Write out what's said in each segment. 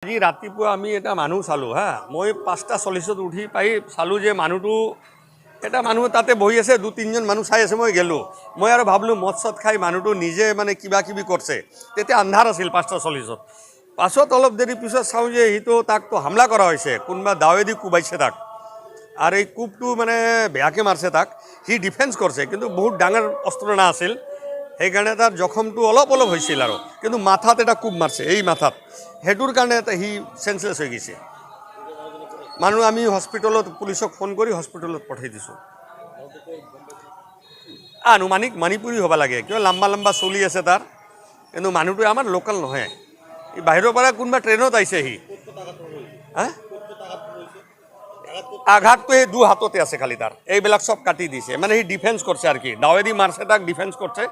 আজি ৰাতিপুৱা আমি এটা মানুহ চালোঁ হা মই 5:40 উঠি পাই চালোঁ যে মানুহটো এটা মানুহ তাতে বহি আছে 2-3জন মানুহ চাই আছে মই গেলোঁ মই আৰু ভাবিলোঁ মদ চদ খাই মানুহটো নিজে মানে কিবা কিবি কৰিছে তেতিয়া আন্ধাৰ আছিল 5:40 পাছত অলপ দেৰি পিছত চাওঁ যে সিটো তাকতো হামলা কৰা হৈছে কোনোবা দাৱেদি কোবাইছে তাক আৰু এই কোবটো মানে বেয়াকৈ মাৰছে তাক সি ডিফেন্স কৰিছে কিন্তু বহুত ডাঙৰ অস্ত্ৰ নাছিল সেইকাৰণে তাৰ জখমটো অলপ অলপ হৈছিল আৰু কিন্তু মাথাত এটা কোব মাৰছে এই মাথাত সেইটোৰ কাৰণে সি চেঞ্চলেছ হৈ গৈছে মানুহ আমি হস্পিটেলত পুলিচক ফোন কৰি হস্পিটেলত পঠাই দিছোঁ আনুমানিক মণিপুৰী হ'ব লাগে কিয় লম্বা লম্বা চলি আছে তাৰ কিন্তু মানুহটো আমাৰ লোকেল নহয় এই বাহিৰৰ পৰা কোনোবা ট্ৰেইনত আহিছে সি হা আঘাতটো এই 2 হাততে আছে খালি তাৰ এইবিলাক সব কাটি দিছে মানে সি ডিফেন্স করছে আর কি দাওয়েদি মারছে তাক ডিফেন্স করছে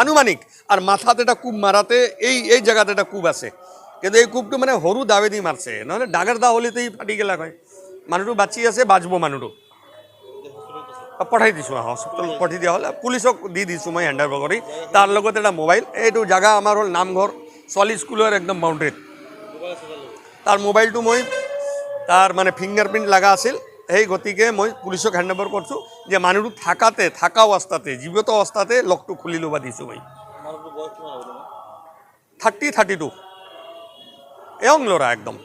আনুমানিক আর মাথাতে একটা কুব মারাতে এই জায়গাতে একটা কুব আছে কিন্তু এই কুবটো মানে সৰু দাওয়েদি মাৰছে নহলে ডাঙৰ দা হলিতেই ফাটি গেলা হয় মানুহটো বাচি আছে বাজব মানুহটো পঠাই দিছোঁ হস্পিটেলত পঠাই দিয়া হ'লে পুলিচক দি দিছোঁ মই হেণ্ড অভাৰ কৰি তাৰ লগত এটা মোবাইল এইটো জাগা আমাৰ হ'ল নামঘৰ ছোৱালী স্কুলৰ একদম বাউণ্ডেৰীত তাৰ মোবাইলটো মই তার মানে ফিঙ্গারপ্রিন্ট লাগা আছিল এই গতিকে মই পুলিচক হ্যান্ড ওভার করছোঁ যে মানুহটো থাকা অৱস্থাতে জীবিত অৱস্থাতে লকটো খুলি ল'ব দিছোঁ মই 30-32 এয়ং ল'ৰা একদম